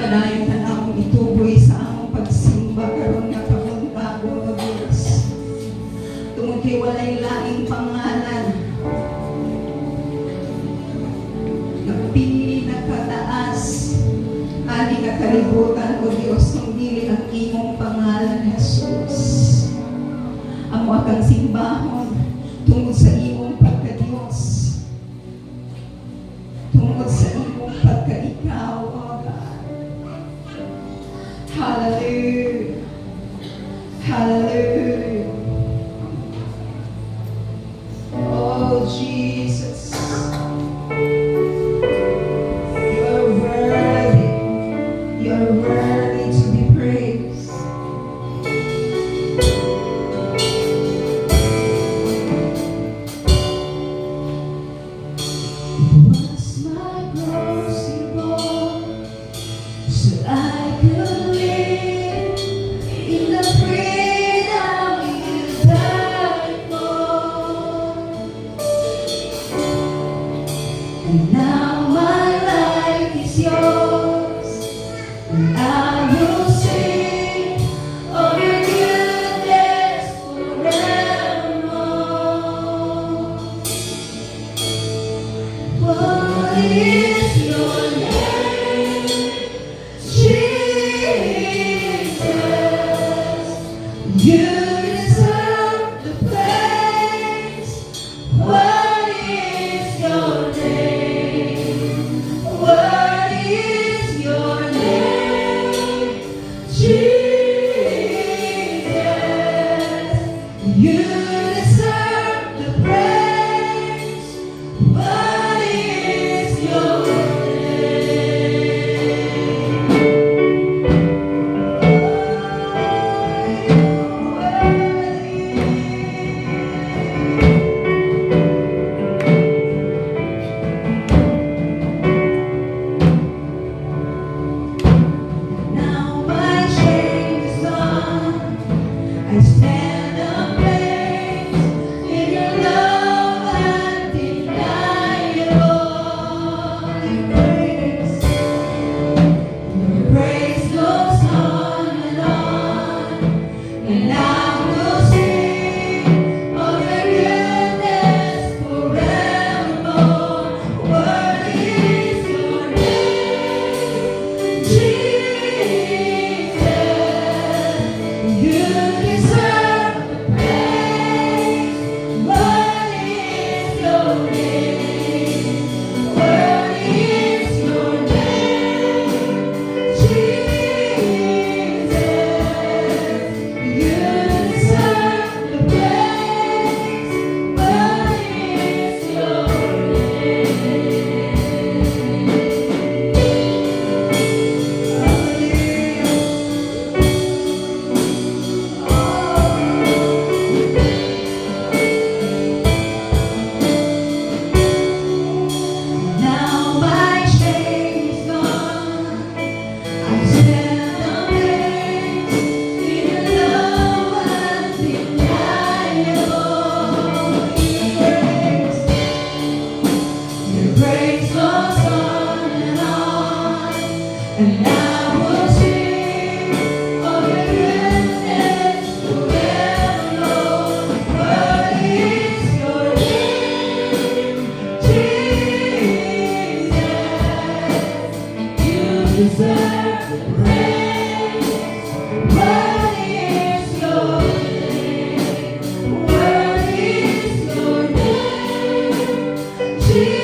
Padayon ka na akong ituboy sa among pagsimba karon nga pagbago o Diyos. Tungod kay walay laing pangalan na pinakataas ani nga kalibutan o Diyos kung dili ang imong pangalan Jesus. Amo akang simbahon tungod sa imong pagka-Diyos, tungod sa imong pagka-Ikaw, O God. Hallelujah. Hallelujah. Oh, Jesus. You are worthy. You are worthy to be praised. Was my cross you bore, so I could live in the freedom you died for. And now my life is yours, and I will sing of your goodness forevermore. What is your name, Jesus? You deserve the praise. What is your name? What is your name, Jesus? You deserve the praise. What is your Now my shame is gone. I stand amazed in your love undeniable. Your grace goes on, and I will sing of your goodness forevermore. What is your name, Jesus? You deserve the praise. What is your name? What is your name, Jesus? You deserve the praise. What is your Now my shame is gone. I stand amazed in your love undeniable. Your grace goes on, and I will sing of your goodness forevermore. What is your name, Jesus? You deserve the praise. What is your name? What is your name, Jesus?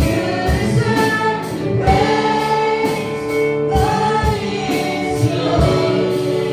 You deserve the praise. What is your name?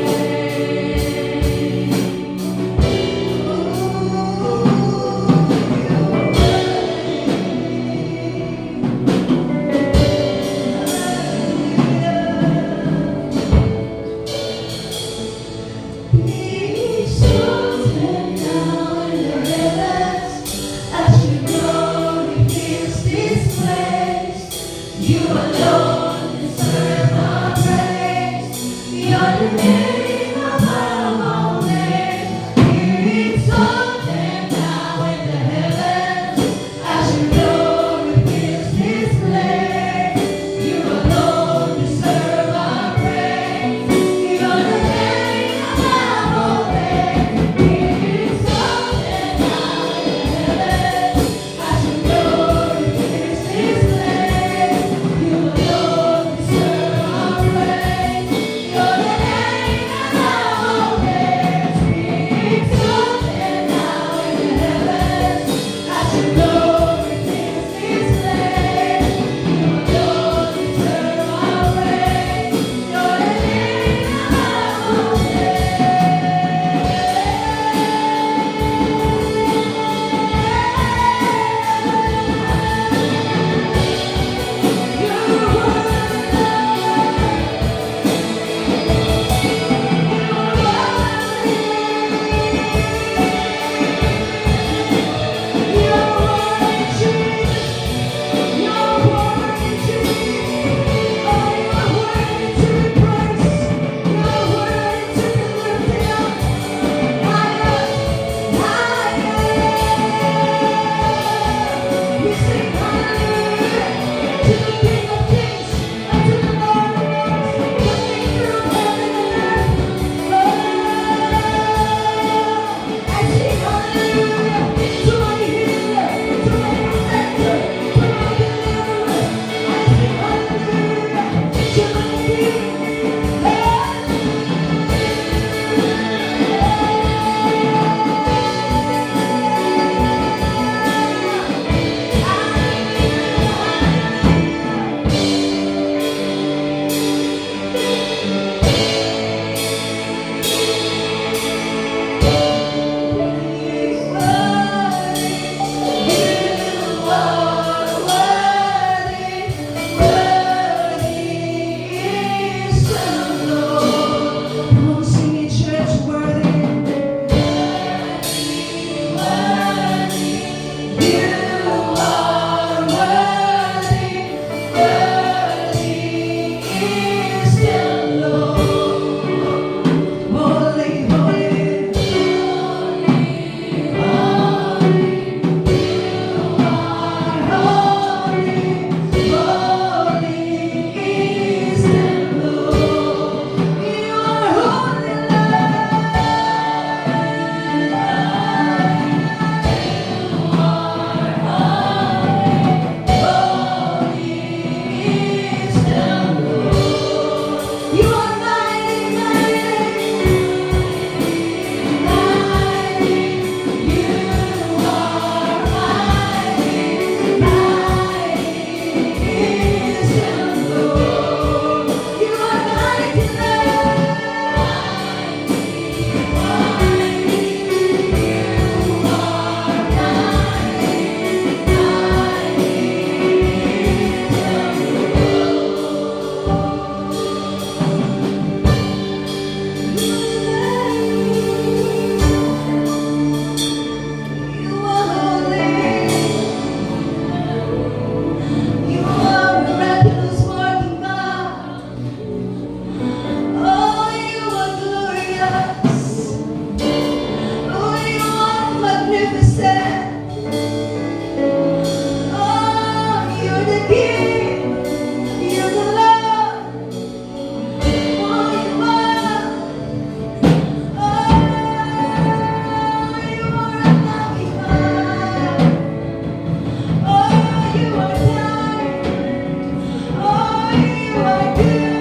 the King. You're the Lord. Oh, you are. Oh, you are a loving God. Oh, you are kind. Oh, you are good.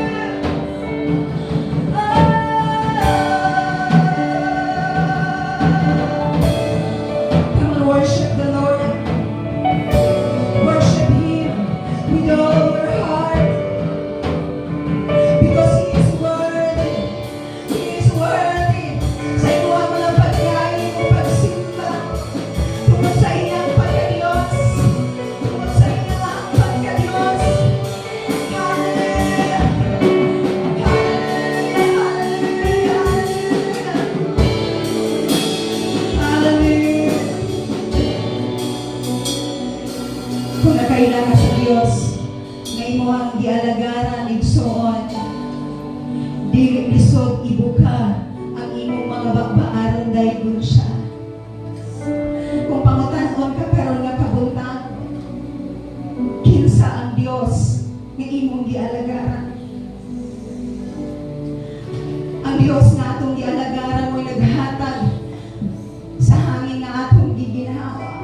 Come on, worship the Lord. Worship Him with all your heart, because He is worthy. He is worthy. Sa iyo ang mga pagkain o pagsimba. Tungkol sa iyang pagkadiyos. Tungkol sa iyang pagkadiyos. Hallelujah. Hallelujah. Hallelujah. Hallelujah. Kung nakaila ka sa Diyos, nga imo ang gialagaran igsoon, dili lisod ibuka ang imong mga bagbaaron dayton siya. Kung pangutan-on ka karon nga kabuntag, kinsa ang Diyos nga imong gialagaran? Ang Diyos nga atong gialagaran mo'y naghatag sa hangin nga atong giginhawa,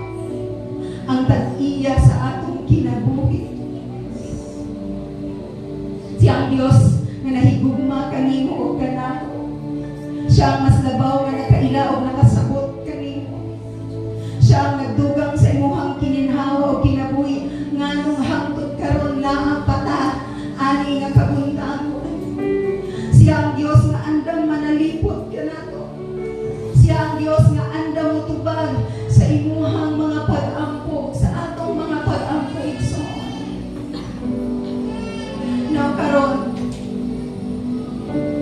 ang tag-iya sa atong kinabuhi. Siya ang Diyos nga nahigugma kanimo o kanako. Siya ang mas labaw nga nakaila o nakasabot kanimo. Siya ang nagdugang sa imuhang kininhawa o kinabuhi nganong hangtod karon na ang pata ani nga kabuntagon. Siya ang Diyos nga andam manalipot kanato. Siya ang Diyos nga andam motubag sa imuhang mga pag-ampog, sa atong mga pag-ampog igsoon. Now karon,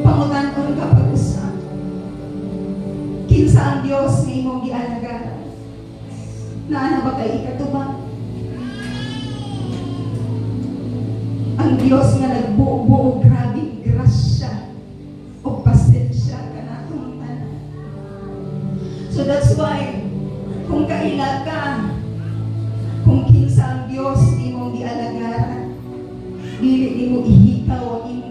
pangutan-on ka pag-usap. Kinsa ang Diyos nga imong gialagaran? Naana ba kay ikatubang? Ang Diyos nga nagbuo grabing grasya o pasensya kanatong tanan. So that's why, kung kaila ka, kung kinsa ang Diyos imong gialagaran, dili nimo ihikaw ang